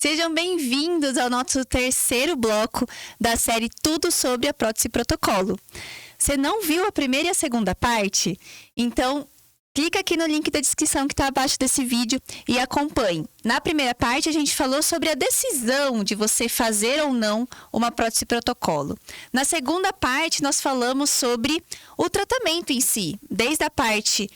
Sejam bem-vindos ao nosso terceiro bloco da série Tudo sobre a Prótese Protocolo. Você não viu a primeira e a segunda parte? Então, clica aqui no link da descrição que está abaixo desse vídeo e acompanhe. Na primeira parte, a gente falou sobre a decisão de você fazer ou não uma prótese protocolo. Na segunda parte, nós falamos sobre o tratamento em si, desde a parte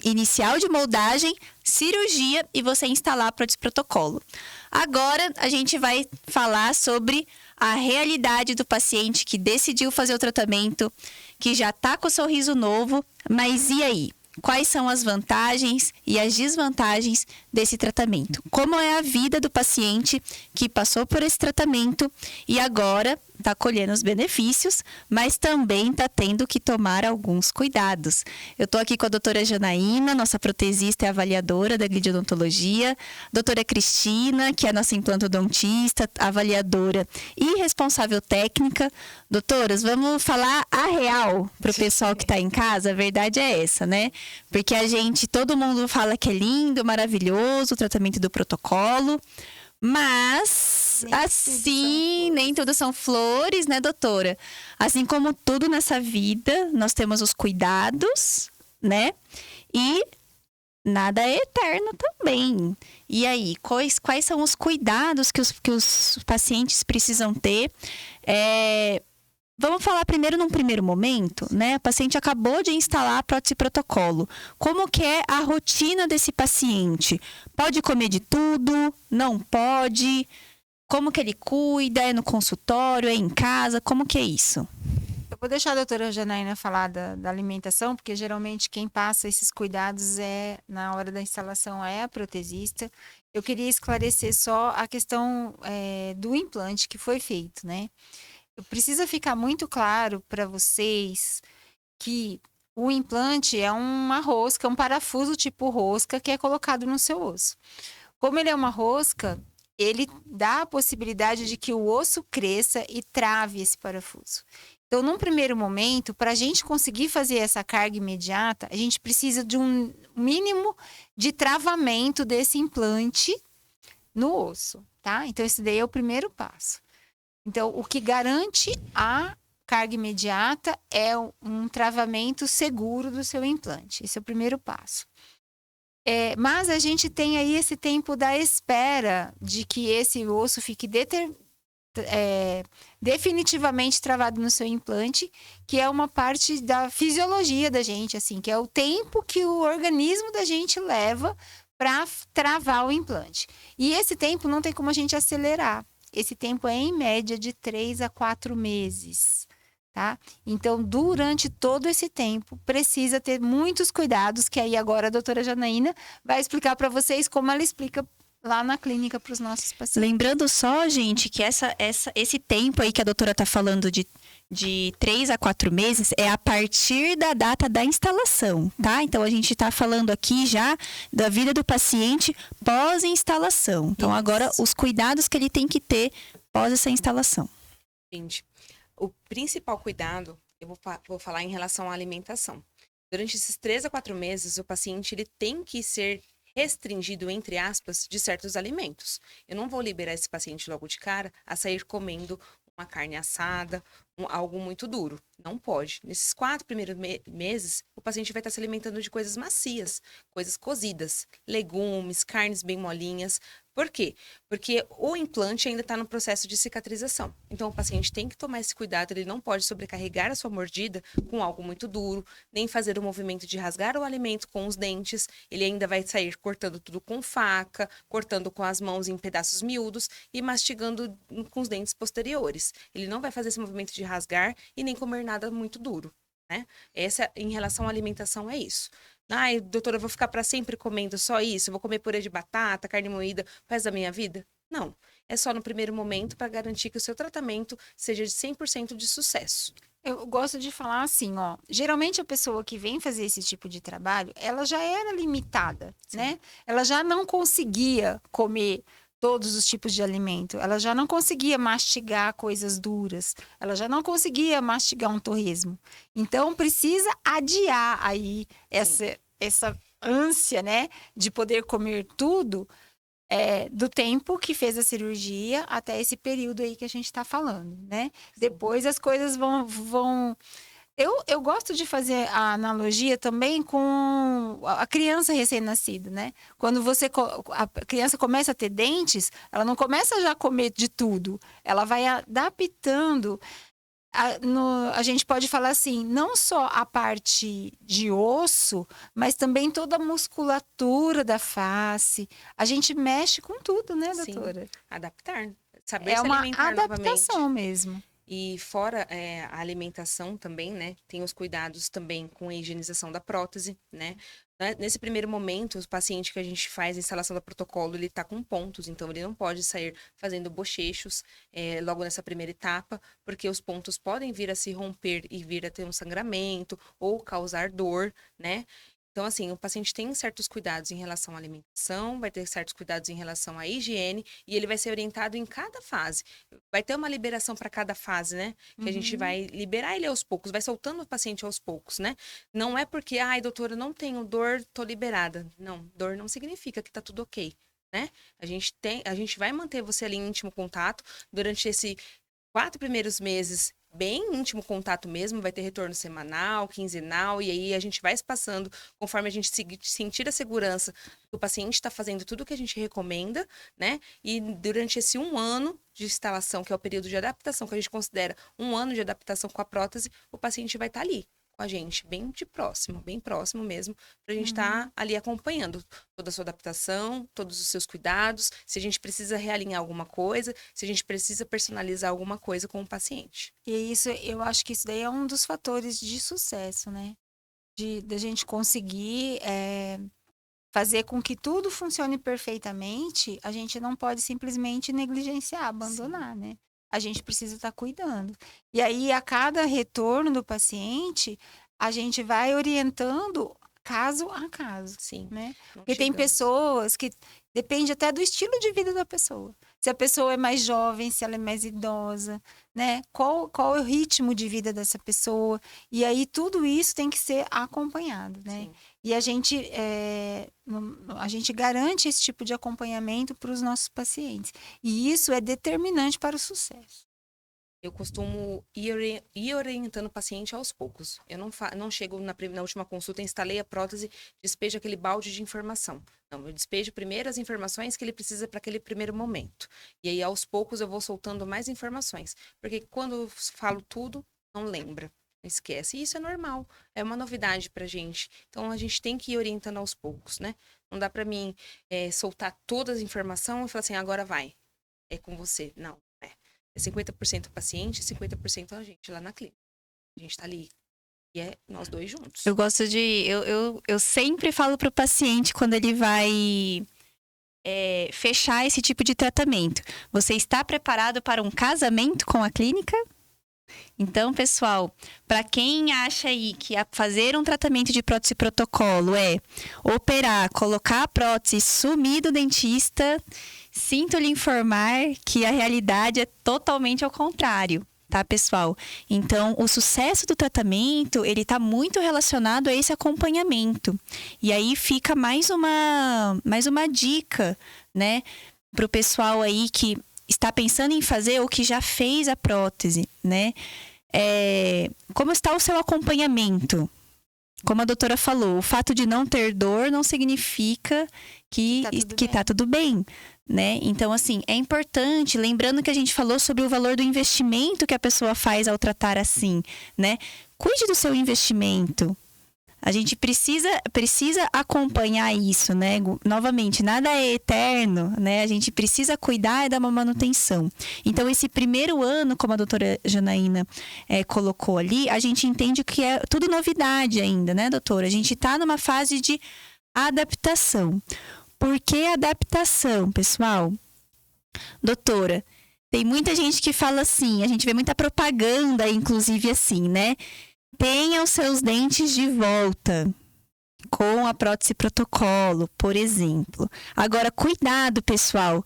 inicial de moldagem, cirurgia e você instalar a prótese protocolo. Agora, a gente vai falar sobre a realidade do paciente que decidiu fazer o tratamento, que já está com o sorriso novo, mas e aí? Quais são as vantagens e as desvantagens desse tratamento? Como é a vida do paciente que passou por esse tratamento e agora está colhendo os benefícios, mas também está tendo que tomar alguns cuidados. Eu estou aqui com a doutora Janaína, nossa protesista e avaliadora da glidiodontologia, doutora Cristina, que é nossa implantodontista, avaliadora e responsável técnica. Doutoras, vamos falar a real para o pessoal que está em casa, a verdade é essa, né? Porque todo mundo fala que é lindo, maravilhoso o tratamento do protocolo, mas nem tudo são flores, né, doutora? Assim como tudo nessa vida, nós temos os cuidados, né? E nada é eterno também. E aí, quais são os cuidados que os pacientes precisam ter? Vamos falar primeiro num primeiro momento, né? O paciente acabou de instalar a prótese protocolo. Como que é a rotina desse paciente? Pode comer de tudo? Não pode? Como que ele cuida? É no consultório? É em casa? Como que é isso? Eu vou deixar a doutora Janaína falar da alimentação, porque geralmente quem passa esses cuidados na hora da instalação é a protesista. Eu queria esclarecer só a questão do implante que foi feito, né? Precisa ficar muito claro para vocês que o implante é uma rosca, um parafuso tipo rosca que é colocado no seu osso. Como ele é uma rosca, ele dá a possibilidade de que o osso cresça e trave esse parafuso. Então, num primeiro momento, para a gente conseguir fazer essa carga imediata, a gente precisa de um mínimo de travamento desse implante no osso, tá? Então, esse daí é o primeiro passo. Então, o que garante a carga imediata é um travamento seguro do seu implante. Esse é o primeiro passo. Mas a gente tem aí esse tempo da espera de que esse osso fique definitivamente travado no seu implante, que é uma parte da fisiologia da gente, assim, que é o tempo que o organismo da gente leva para travar o implante. E esse tempo não tem como a gente acelerar. Esse tempo é, em média, de 3 a 4 meses, tá? Então, durante todo esse tempo, precisa ter muitos cuidados, que aí agora a doutora Janaína vai explicar para vocês como ela explica lá na clínica para os nossos pacientes. Lembrando só, gente, que esse tempo aí que a doutora está falando de 3 a 4 meses é a partir da data da instalação, tá? Então, a gente está falando aqui já da vida do paciente pós-instalação. Então, agora, os cuidados que ele tem que ter pós essa instalação. Gente, o principal cuidado, eu vou falar em relação à alimentação. Durante esses 3 a 4 meses, o paciente ele tem que ser restringido, entre aspas, de certos alimentos. Eu não vou liberar esse paciente logo de cara a sair comendo uma carne assada, algo muito duro. Não pode. Nesses 4 primeiros meses, o paciente vai estar se alimentando de coisas macias, coisas cozidas, legumes, carnes bem molinhas. Por quê? Porque o implante ainda está no processo de cicatrização. Então, o paciente tem que tomar esse cuidado, ele não pode sobrecarregar a sua mordida com algo muito duro, nem fazer o movimento de rasgar o alimento com os dentes. Ele ainda vai sair cortando tudo com faca, cortando com as mãos em pedaços miúdos e mastigando com os dentes posteriores. Ele não vai fazer esse movimento de rasgar e nem comer nada muito duro, né? Essa, em relação à alimentação, é isso. Ai, doutora, eu vou ficar para sempre comendo só isso? Eu vou comer purê de batata, carne moída, o resto da minha vida? Não. É só no primeiro momento para garantir que o seu tratamento seja de 100% de sucesso. Eu gosto de falar assim, ó. Geralmente a pessoa que vem fazer esse tipo de trabalho, ela já era limitada, né? Ela já não conseguia comer todos os tipos de alimento. Ela já não conseguia mastigar coisas duras. Ela já não conseguia mastigar um torresmo. Então, precisa adiar aí essa ânsia, né, de poder comer tudo do tempo que fez a cirurgia até esse período aí que a gente está falando, né? Depois as coisas vão... Eu gosto de fazer a analogia também com a criança recém-nascida, né? Quando a criança começa a ter dentes, ela não começa já a comer de tudo. Ela vai adaptando. A gente pode falar assim, não só a parte de osso, mas também toda a musculatura da face. A gente mexe com tudo, né, doutora? Sim. Adaptar. Saber se uma alimentar adaptação novamente. mesmo. E fora a alimentação também, né? Tem os cuidados também com a higienização da prótese, né? Nesse primeiro momento, o paciente que a gente faz a instalação do protocolo, ele tá com pontos, então ele não pode sair fazendo bochechos logo nessa primeira etapa, porque os pontos podem vir a se romper e vir a ter um sangramento ou causar dor, né? Então, assim, o paciente tem certos cuidados em relação à alimentação, vai ter certos cuidados em relação à higiene, e ele vai ser orientado em cada fase. Vai ter uma liberação para cada fase, né? Que a gente vai liberar ele aos poucos, vai soltando o paciente aos poucos, né? Não é porque, ai, doutora, eu não tenho dor, tô liberada. Não, dor não significa que tá tudo ok, né? A gente vai manter você ali em íntimo contato durante esses 4 primeiros meses, bem íntimo contato mesmo, vai ter retorno semanal, quinzenal, e aí a gente vai se passando conforme a gente sentir a segurança que o paciente está fazendo tudo o que a gente recomenda, né? E durante esse 1 ano de instalação, que é o período de adaptação, que a gente considera 1 ano de adaptação com a prótese, o paciente vai estar ali com a gente, bem próximo mesmo, para a gente estar ali acompanhando toda a sua adaptação, todos os seus cuidados, se a gente precisa realinhar alguma coisa, se a gente precisa personalizar alguma coisa com o paciente. E isso, eu acho que isso daí é um dos fatores de sucesso, né? Da gente conseguir fazer com que tudo funcione perfeitamente, a gente não pode simplesmente negligenciar, abandonar, né? A gente precisa estar cuidando. E aí, a cada retorno do paciente, a gente vai orientando caso a caso. Sim. Né? Porque tem pessoas que depende até do estilo de vida da pessoa. Se a pessoa é mais jovem, se ela é mais idosa, né? Qual é o ritmo de vida dessa pessoa? E aí, tudo isso tem que ser acompanhado, né? Sim. E a gente garante esse tipo de acompanhamento para os nossos pacientes. E isso é determinante para o sucesso. Eu costumo ir orientando o paciente aos poucos. Eu não chego na última consulta, instalei a prótese, despejo aquele balde de informação. Não, eu despejo primeiro as informações que ele precisa para aquele primeiro momento. E aí, aos poucos, eu vou soltando mais informações. Porque quando eu falo tudo, não lembra. Esquece. E isso é normal. É uma novidade pra gente. Então, a gente tem que ir orientando aos poucos, né? Não dá pra mim soltar todas as informações e falar assim, agora vai. É com você. Não. É 50% o paciente e 50% a gente lá na clínica. A gente tá ali. E é nós dois juntos. Eu gosto de... Eu sempre falo pro paciente quando ele vai fechar esse tipo de tratamento. Você está preparado para um casamento com a clínica? Então, pessoal, para quem acha aí que fazer um tratamento de prótese protocolo é operar, colocar a prótese, sumir do dentista, sinto lhe informar que a realidade é totalmente ao contrário, tá, pessoal? Então, o sucesso do tratamento, ele tá muito relacionado a esse acompanhamento. E aí fica mais uma dica, né, pro pessoal aí que está pensando em fazer ou que já fez a prótese, né? Como está o seu acompanhamento? Como a doutora falou, o fato de não ter dor não significa que tá tudo bem, né? Então, assim, é importante, lembrando que a gente falou sobre o valor do investimento que a pessoa faz ao tratar assim, né? Cuide do seu investimento. A gente precisa acompanhar isso, né? Novamente, nada é eterno, né? A gente precisa cuidar e dar uma manutenção. Então, esse primeiro ano, como a doutora Janaína colocou ali, a gente entende que é tudo novidade ainda, né, doutora? A gente está numa fase de adaptação. Por que adaptação, pessoal? Doutora, tem muita gente que fala assim, a gente vê muita propaganda, inclusive assim, né? Tenha os seus dentes de volta com a prótese protocolo, por exemplo. Agora, cuidado, pessoal.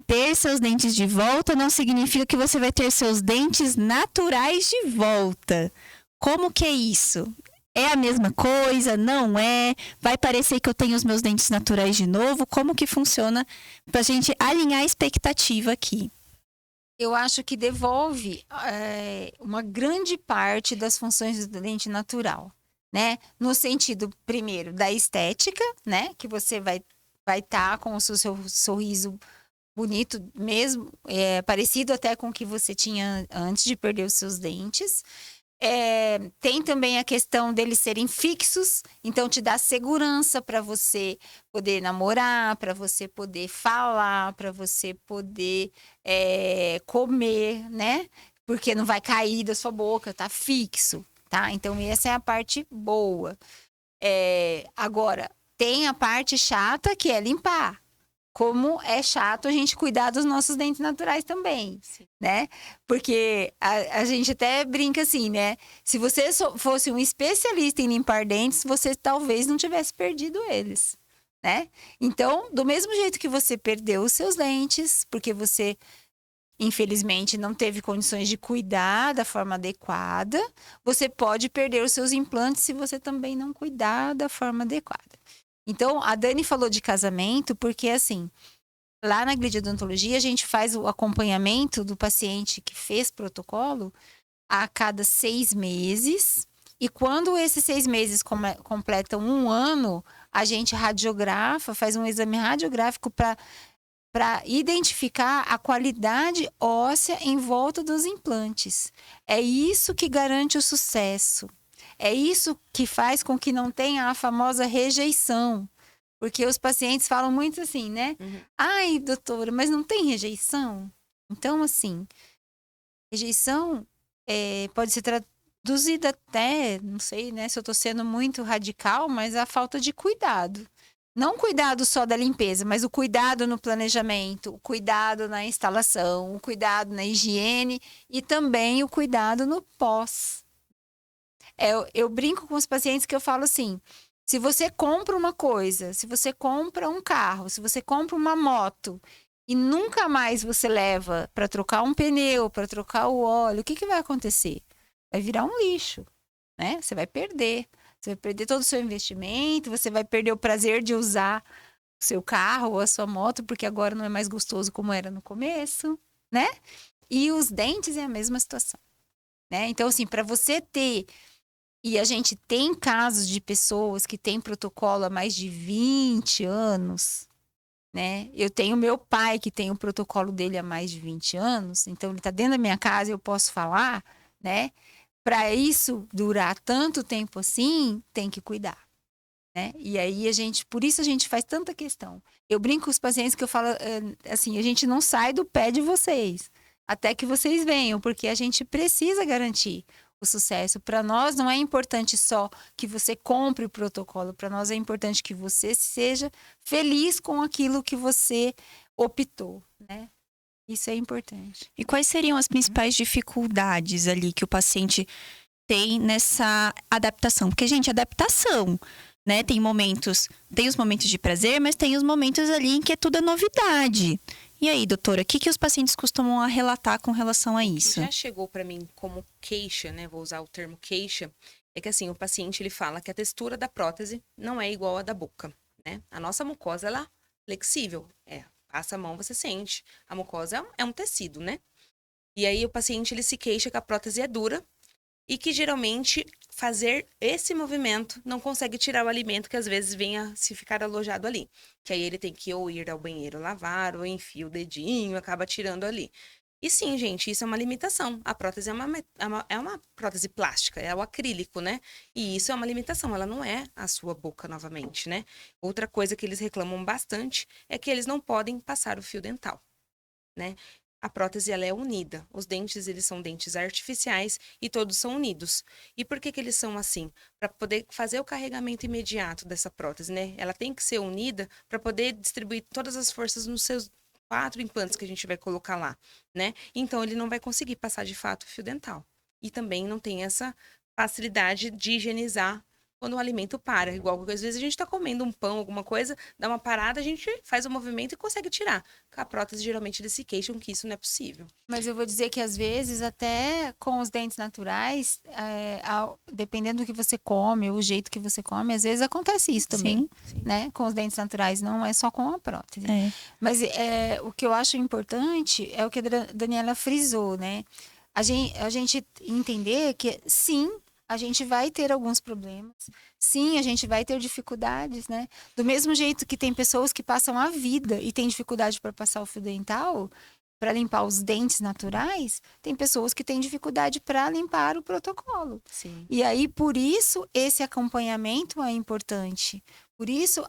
Ter seus dentes de volta não significa que você vai ter seus dentes naturais de volta. Como que é isso? É a mesma coisa? Não é? Vai parecer que eu tenho os meus dentes naturais de novo? Como que funciona pra gente alinhar a expectativa aqui? Eu acho que devolve uma grande parte das funções do dente natural, né? No sentido, primeiro, da estética, né? Que você vai estar com o seu sorriso bonito mesmo, parecido até com o que você tinha antes de perder os seus dentes. Tem também a questão deles serem fixos, então te dá segurança para você poder namorar, para você poder falar, para você poder comer, né? Porque não vai cair da sua boca, tá fixo, tá? Então, essa é a parte boa. Agora, tem a parte chata que é limpar. Como é chato a gente cuidar dos nossos dentes naturais também, Sim. né? Porque a gente até brinca assim, né? Se você fosse um especialista em limpar dentes, você talvez não tivesse perdido eles, né? Então, do mesmo jeito que você perdeu os seus dentes, porque você, infelizmente, não teve condições de cuidar da forma adequada, você pode perder os seus implantes se você também não cuidar da forma adequada. Então, a Dani falou de casamento porque, assim, lá na Glide Odontologia, a gente faz o acompanhamento do paciente que fez protocolo a cada 6 meses. E quando esses 6 meses completam 1 ano, a gente radiografa, faz um exame radiográfico para identificar a qualidade óssea em volta dos implantes. É isso que garante o sucesso. É isso que faz com que não tenha a famosa rejeição. Porque os pacientes falam muito assim, né? Uhum. Ai, doutora, mas não tem rejeição? Então, assim, rejeição pode ser traduzida até, não sei, né, se eu tô sendo muito radical, mas a falta de cuidado. Não cuidado só da limpeza, mas o cuidado no planejamento, o cuidado na instalação, o cuidado na higiene e também o cuidado no pós. Eu brinco com os pacientes que eu falo assim: se você compra uma coisa, se você compra um carro, se você compra uma moto e nunca mais você leva para trocar um pneu, para trocar o óleo, o que, que vai acontecer? Vai virar um lixo, né? Você vai perder. Você vai perder todo o seu investimento, você vai perder o prazer de usar o seu carro ou a sua moto, porque agora não é mais gostoso como era no começo, né? E os dentes é a mesma situação, né? Então, assim, para você ter. E a gente tem casos de pessoas que têm protocolo há mais de 20 anos, né? Eu tenho meu pai que tem o protocolo dele há mais de 20 anos, então ele está dentro da minha casa e eu posso falar, né? Para isso durar tanto tempo assim, tem que cuidar, né? E aí por isso a gente faz tanta questão. Eu brinco com os pacientes que eu falo assim, a gente não sai do pé de vocês até que vocês venham, porque a gente precisa garantir o sucesso. Para nós não é importante só que você compre o protocolo, para nós é importante que você seja feliz com aquilo que você optou, né? Isso é importante. E quais seriam as principais dificuldades ali que o paciente tem nessa adaptação? Porque, gente, adaptação, né? Tem os momentos de prazer, mas tem os momentos ali em que tudo é novidade. E aí, doutora, o que os pacientes costumam relatar com relação a isso? Já chegou para mim como queixa, né? Vou usar o termo queixa. É que assim, o paciente ele fala que a textura da prótese não é igual à da boca, né? A nossa mucosa, ela é flexível. Passa a mão, você sente. A mucosa é um tecido, né? E aí o paciente ele se queixa que a prótese é dura e que geralmente fazer esse movimento não consegue tirar o alimento que às vezes venha se ficar alojado ali. Que aí ele tem que ou ir ao banheiro lavar, ou enfia o dedinho, acaba tirando ali. E sim, gente, isso é uma limitação. A prótese é uma prótese plástica, é o acrílico, né? E isso é uma limitação, ela não é a sua boca novamente, né? Outra coisa que eles reclamam bastante é que eles não podem passar o fio dental, né? A prótese, ela é unida. Os dentes, eles são dentes artificiais e todos são unidos. E por que eles são assim? Para poder fazer o carregamento imediato dessa prótese, né? Ela tem que ser unida para poder distribuir todas as forças nos seus 4 implantes que a gente vai colocar lá, né? Então, ele não vai conseguir passar, de fato, o fio dental. E também não tem essa facilidade de higienizar quando o alimento para. Igual, às vezes a gente tá comendo um pão, alguma coisa, dá uma parada, a gente faz o movimento e consegue tirar. Com a prótese, geralmente, eles se queixam que isso não é possível. Mas eu vou dizer que às vezes, até com os dentes naturais, dependendo do que você come, o jeito que você come, às vezes acontece isso também, né? Com os dentes naturais, não é só com a prótese. Mas o que eu acho importante é o que a Daniela frisou, né? A gente entender que, sim, a gente vai ter alguns problemas. Sim, a gente vai ter dificuldades, né? Do mesmo jeito que tem pessoas que passam a vida e têm dificuldade para passar o fio dental, para limpar os dentes naturais, tem pessoas que têm dificuldade para limpar o protocolo. Sim. E aí, por isso, esse acompanhamento é importante. Por isso,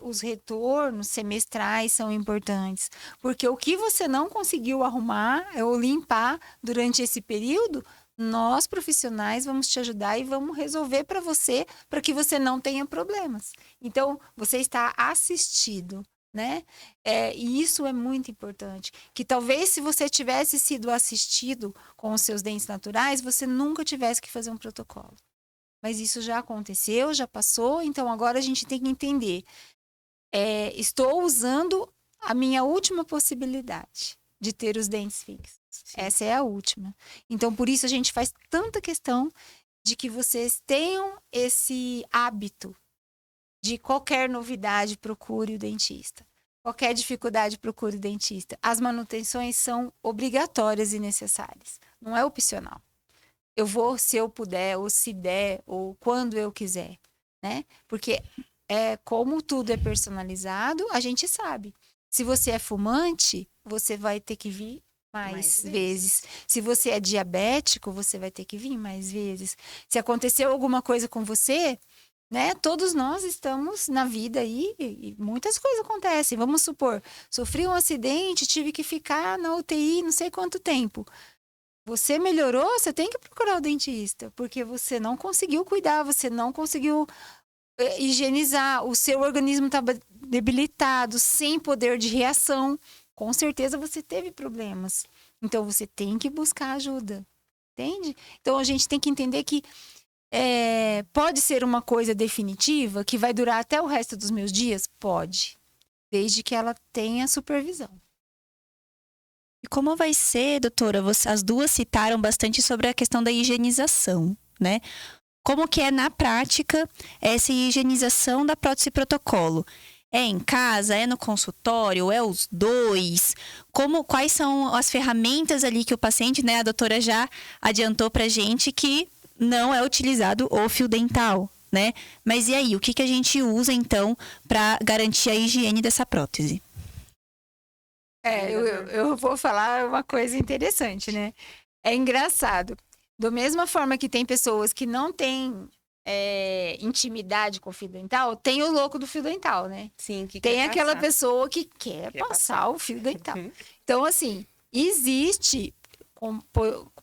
os retornos semestrais são importantes. Porque o que você não conseguiu arrumar ou limpar durante esse período, nós, profissionais, vamos te ajudar e vamos resolver para que você não tenha problemas. Então, você está assistido, né? E isso é muito importante. Que talvez se você tivesse sido assistido com os seus dentes naturais, você nunca tivesse que fazer um protocolo. Mas isso já aconteceu, já passou, então agora a gente tem que entender. Estou usando a minha última possibilidade de ter os dentes fixos. Sim. Essa é a última. Então, por isso a gente faz tanta questão de que vocês tenham esse hábito de qualquer novidade, procure o dentista. Qualquer dificuldade, procure o dentista. As manutenções são obrigatórias e necessárias. Não é opcional. Eu vou se eu puder, ou se der, ou quando eu quiser, né? Porque como tudo é personalizado, a gente sabe. Se você é fumante, você vai ter que vir mais vezes. Se você é diabético, você vai ter que vir mais vezes. Se aconteceu alguma coisa com você, né? Todos nós estamos na vida aí e muitas coisas acontecem. Vamos supor, sofri um acidente, tive que ficar na UTI não sei quanto tempo. Você melhorou, você tem que procurar o dentista, porque você não conseguiu cuidar, você não conseguiu higienizar, o seu organismo estava debilitado, sem poder de reação. Com certeza você teve problemas. Então você tem que buscar ajuda, entende? Então a gente tem que entender que pode ser uma coisa definitiva, que vai durar até o resto dos meus dias? Pode, desde que ela tenha supervisão. E como vai ser, doutora? As duas citaram bastante sobre a questão da higienização, né? Como que é na prática essa higienização da prótese protocolo? É em casa? É no consultório? É os dois? Quais são as ferramentas ali que o paciente, né? A doutora já adiantou pra gente que não é utilizado o fio dental, né? Mas e aí, o que a gente usa então para garantir a higiene dessa prótese? Eu vou falar uma coisa interessante, né? É engraçado. Da mesma forma que tem pessoas que não têm intimidade com o fio dental, tem o louco do fio dental, né? Sim, que tem quer aquela passar. pessoa que quer passar o fio dental. Então, assim, existe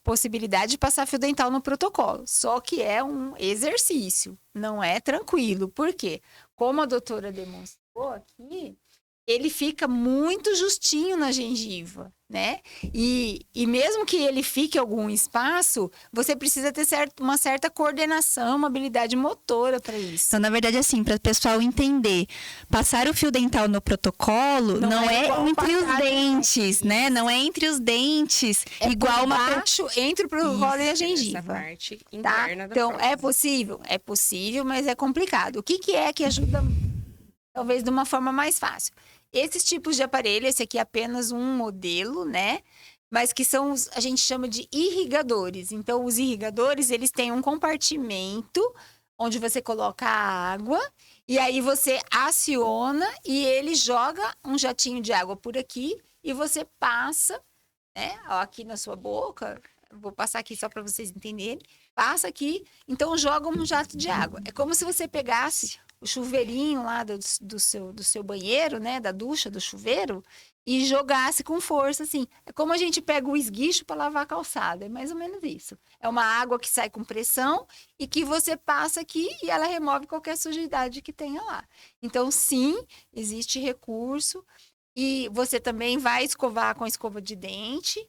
possibilidade de passar fio dental no protocolo. Só que é um exercício, não é tranquilo. Por quê? Como a doutora demonstrou aqui, ele fica muito justinho na gengiva, né? E mesmo que ele fique algum espaço, você precisa ter uma certa coordenação, uma habilidade motora para isso. Então, na verdade, assim, para o pessoal entender, passar o fio dental no protocolo não é entre os dentes, né? Não é entre os dentes, igual baixo entre o protocolo e a gengiva. Essa parte interna da Então, prótese. é possível, mas é complicado. O que é que ajuda, talvez, de uma forma mais fácil? Esses tipos de aparelho, esse aqui é apenas um modelo, né? Mas que são, a gente chama de irrigadores. Então, os irrigadores, eles têm um compartimento onde você coloca a água e aí você aciona e ele joga um jatinho de água por aqui e você passa, né? Ó, aqui na sua boca, vou passar aqui só para vocês entenderem. Passa aqui, então joga um jato de água. É como se você pegasse o chuveirinho lá do seu banheiro, né? Da ducha, do chuveiro, e jogasse com força, assim. É como a gente pega o esguicho para lavar a calçada. É mais ou menos isso. É uma água que sai com pressão e que você passa aqui e ela remove qualquer sujidade que tenha lá. Então, sim, existe recurso. E você também vai escovar com escova de dente,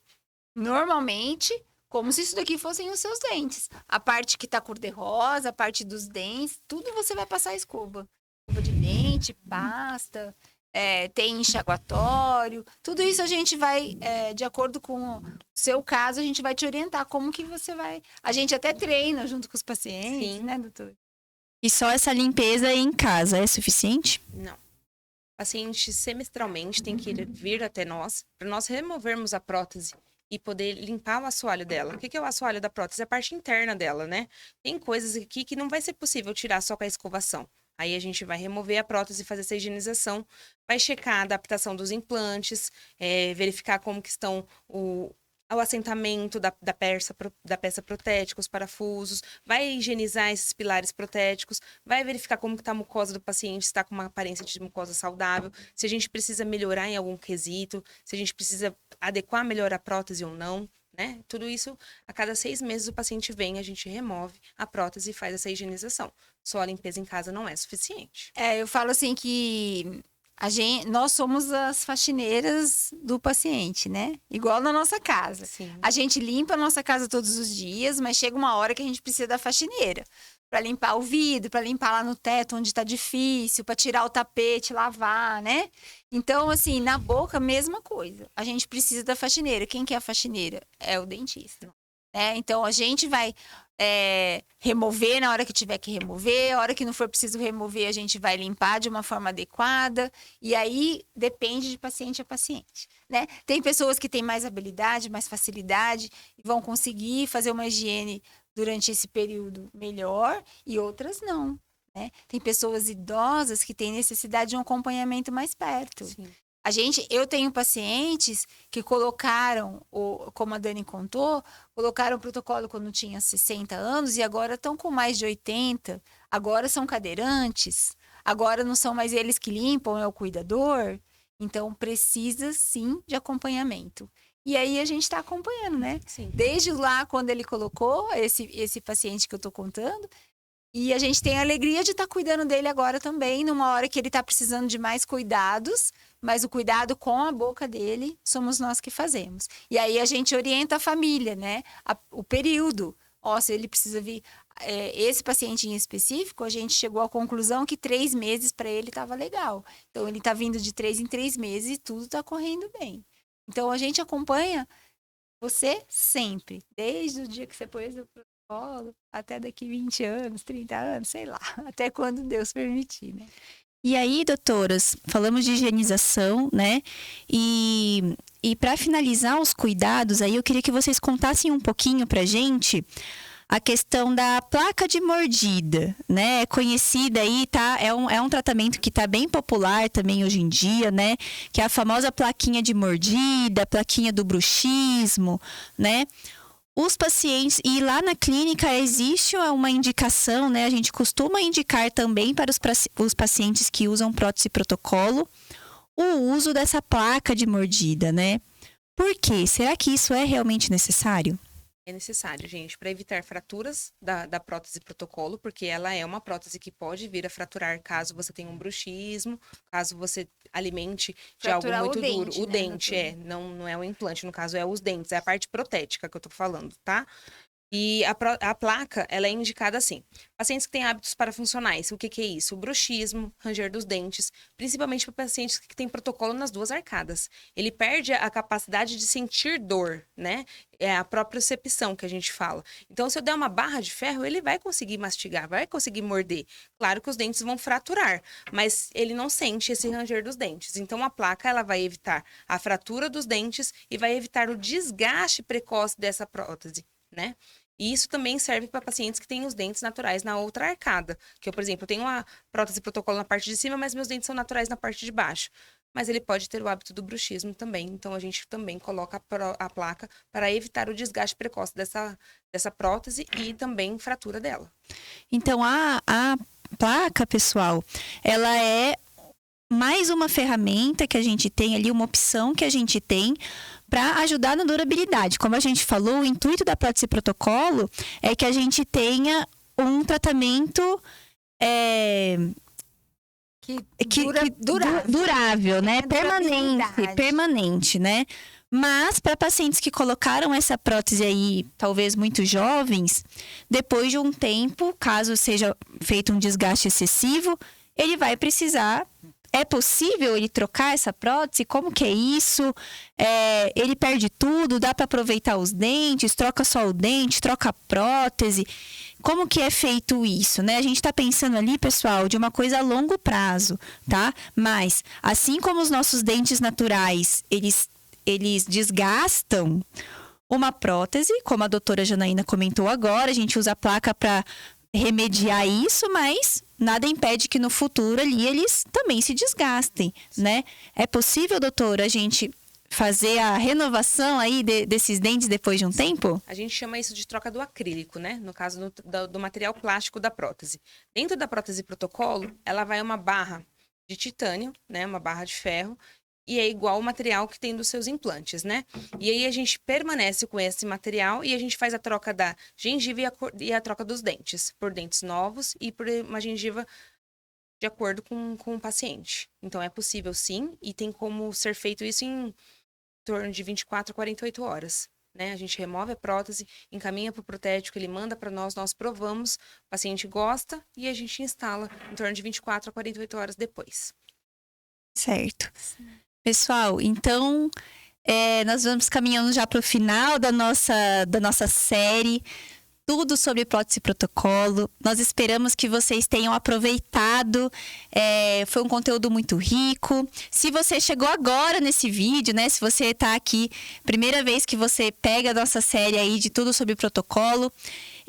normalmente, como se isso daqui fossem os seus dentes. A parte que tá cor-de-rosa, a parte dos dentes, tudo você vai passar a escova. Escova de dente, pasta, tem enxaguatório. Tudo isso a gente vai, de acordo com o seu caso, a gente vai te orientar como que você vai... A gente até treina junto com os pacientes, Sim. né, doutor? E só essa limpeza em casa é suficiente? Não. O paciente semestralmente tem que vir até nós, para nós removermos a prótese e poder limpar o assoalho dela. O que é o assoalho da prótese? É a parte interna dela, né? Tem coisas aqui que não vai ser possível tirar só com a escovação. Aí a gente vai remover a prótese e fazer essa higienização, vai checar a adaptação dos implantes, verificar como que estão o assentamento da peça protética, os parafusos, vai higienizar esses pilares protéticos, vai verificar como que está a mucosa do paciente, se está com uma aparência de mucosa saudável, se a gente precisa melhorar em algum quesito, se a gente precisa adequar melhor a prótese ou não, né? Tudo isso, a cada 6 meses o paciente vem, a gente remove a prótese e faz essa higienização. Só a limpeza em casa não é suficiente. Eu falo assim que nós somos as faxineiras do paciente, né? Igual na nossa casa. Sim. A gente limpa a nossa casa todos os dias, mas chega uma hora que a gente precisa da faxineira. Para limpar o vidro, para limpar lá no teto onde tá difícil, para tirar o tapete, lavar, né? Então, assim, na boca, mesma coisa. A gente precisa da faxineira. Quem que é a faxineira? É o dentista. Então, a gente vai remover na hora que tiver que remover, a hora que não for preciso remover, a gente vai limpar de uma forma adequada, e aí depende de paciente a paciente, né? Tem pessoas que têm mais habilidade, mais facilidade, e vão conseguir fazer uma higiene durante esse período melhor, e outras não, né? Tem pessoas idosas que têm necessidade de um acompanhamento mais perto. Sim. Eu tenho pacientes que colocaram, como a Dani contou, colocaram o protocolo quando tinha 60 anos e agora estão com mais de 80, agora são cadeirantes, agora não são mais eles que limpam, é o cuidador, então precisa sim de acompanhamento. E aí a gente está acompanhando, né? Sim. Desde lá, quando ele colocou esse paciente que eu estou contando, e a gente tem a alegria de estar cuidando dele agora também, numa hora que ele está precisando de mais cuidados, mas o cuidado com a boca dele somos nós que fazemos. E aí a gente orienta a família, né? O período. Se ele precisa vir... esse paciente em específico, a gente chegou à conclusão que 3 meses para ele estava legal. Então, ele está vindo de 3 em 3 meses e tudo está correndo bem. Então, a gente acompanha você sempre, desde o dia que você pôs o protocolo até daqui 20 anos, 30 anos, sei lá, até quando Deus permitir, né? E aí, doutoras, falamos de higienização, né? E para finalizar os cuidados, aí eu queria que vocês contassem um pouquinho pra gente a questão da placa de mordida, né? É conhecida aí, tá? É um tratamento que tá bem popular também hoje em dia, né? Que é a famosa plaquinha de mordida, a plaquinha do bruxismo, né? Os pacientes, e lá na clínica existe uma indicação, né? A gente costuma indicar também para os pacientes que usam prótese protocolo o uso dessa placa de mordida, né? Por quê? Será que isso é realmente necessário? É necessário, gente, para evitar fraturas da prótese protocolo, porque ela é uma prótese que pode vir a fraturar caso você tenha um bruxismo, caso você alimente de algo Fraturar muito o duro. dente, O né, dente, doutora? não é o implante, no caso é os dentes, é a parte protética que eu tô falando, tá? E a placa, ela é indicada assim. Pacientes que têm hábitos parafuncionais, o que é isso? O bruxismo, ranger dos dentes, principalmente para pacientes que têm protocolo nas 2 arcadas. Ele perde a capacidade de sentir dor, né? É a propriocepção que a gente fala. Então, se eu der uma barra de ferro, ele vai conseguir mastigar, vai conseguir morder. Claro que os dentes vão fraturar, mas ele não sente esse ranger dos dentes. Então, a placa, ela vai evitar a fratura dos dentes e vai evitar o desgaste precoce dessa prótese, né? E isso também serve para pacientes que têm os dentes naturais na outra arcada. Que eu, por exemplo, tenho uma prótese protocolo na parte de cima, mas meus dentes são naturais na parte de baixo. Mas ele pode ter o hábito do bruxismo também. Então, a gente também coloca a placa para evitar o desgaste precoce dessa prótese e também fratura dela. Então, a placa, pessoal, ela é mais uma ferramenta que a gente tem ali, uma opção que a gente tem para ajudar na durabilidade. Como a gente falou, o intuito da prótese protocolo é que a gente tenha um tratamento durável, né? Permanente, né? Mas para pacientes que colocaram essa prótese aí, talvez muito jovens, depois de um tempo, caso seja feito um desgaste excessivo, ele vai precisar. É possível ele trocar essa prótese? Como que é isso? Ele perde tudo? Dá para aproveitar os dentes? Troca só o dente? Troca a prótese? Como que é feito isso, né? A gente está pensando ali, pessoal, de uma coisa a longo prazo, tá? Mas, assim como os nossos dentes naturais, eles desgastam, uma prótese, como a doutora Janaína comentou agora, a gente usa a placa para remediar isso, mas nada impede que no futuro ali eles também se desgastem, né? É possível, doutora, a gente fazer a renovação aí desses dentes depois de um tempo? A gente chama isso de troca do acrílico, né? No caso do material plástico da prótese. Dentro da prótese protocolo, ela vai uma barra de titânio, né? Uma barra de ferro. E é igual o material que tem dos seus implantes, né? E aí a gente permanece com esse material e a gente faz a troca da gengiva e a troca dos dentes. Por dentes novos e por uma gengiva de acordo com o paciente. Então é possível sim, e tem como ser feito isso em torno de 24 a 48 horas. Né? A gente remove a prótese, encaminha para o protético, ele manda para nós, nós provamos, o paciente gosta e a gente instala em torno de 24 a 48 horas depois. Certo. Pessoal, então nós vamos caminhando já para o final da nossa série. Tudo sobre prótese protocolo. Nós esperamos que vocês tenham aproveitado. Foi um conteúdo muito rico. Se você chegou agora nesse vídeo, né? Se você está aqui, primeira vez que você pega a nossa série aí de tudo sobre protocolo,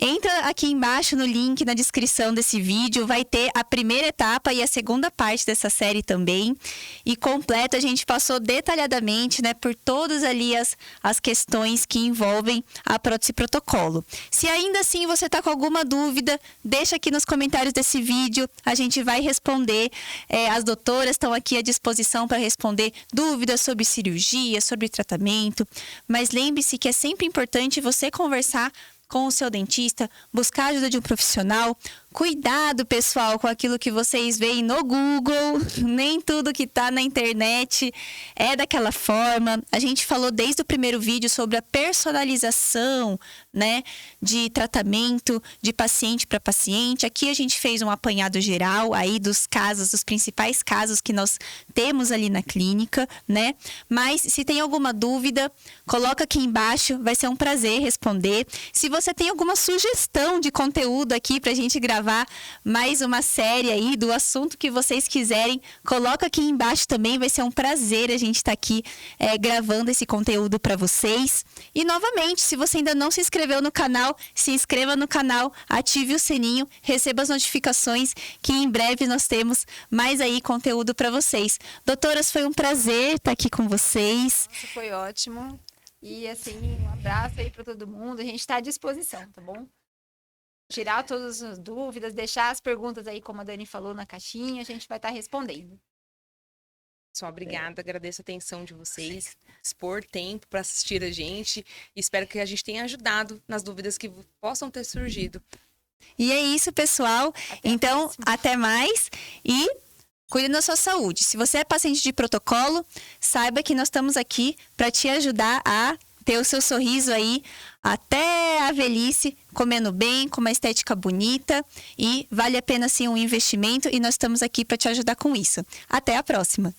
entra aqui embaixo no link na descrição desse vídeo, vai ter a primeira etapa e a segunda parte dessa série também. E completa, a gente passou detalhadamente, né, por todas ali as questões que envolvem a prótese protocolo. Se ainda assim você está com alguma dúvida, deixa aqui nos comentários desse vídeo, a gente vai responder. As doutoras estão aqui à disposição para responder dúvidas sobre cirurgia, sobre tratamento. Mas lembre-se que é sempre importante você conversar com o seu dentista, buscar a ajuda de um profissional. Cuidado, pessoal, com aquilo que vocês veem no Google. Nem tudo que está na internet é daquela forma. A gente falou desde o primeiro vídeo sobre a personalização, né, de tratamento de paciente para paciente. Aqui a gente fez um apanhado geral aí dos principais casos que nós temos ali na clínica, né? Mas se tem alguma dúvida, coloca aqui embaixo, vai ser um prazer responder. Se você tem alguma sugestão de conteúdo aqui para a gente gravar mais uma série aí do assunto que vocês quiserem, coloca aqui embaixo também, vai ser um prazer a gente estar aqui gravando esse conteúdo para vocês. E novamente, se você ainda não se inscreveu no canal, se inscreva no canal, ative o sininho, receba as notificações que em breve nós temos mais aí conteúdo para vocês. Doutoras, foi um prazer estar aqui com vocês. Nossa, foi ótimo. E assim, um abraço aí para todo mundo, a gente está à disposição, tá bom? Tirar todas as dúvidas, deixar as perguntas aí, como a Dani falou, na caixinha, a gente vai estar respondendo. Só obrigada, agradeço a atenção de vocês, expor tempo para assistir a gente. Espero que a gente tenha ajudado nas dúvidas que possam ter surgido. E é isso, pessoal. Então, até mais e cuide da sua saúde. Se você é paciente de protocolo, saiba que nós estamos aqui para te ajudar a ter o seu sorriso aí até a velhice, comendo bem, com uma estética bonita, e vale a pena sim um investimento e nós estamos aqui para te ajudar com isso. Até a próxima!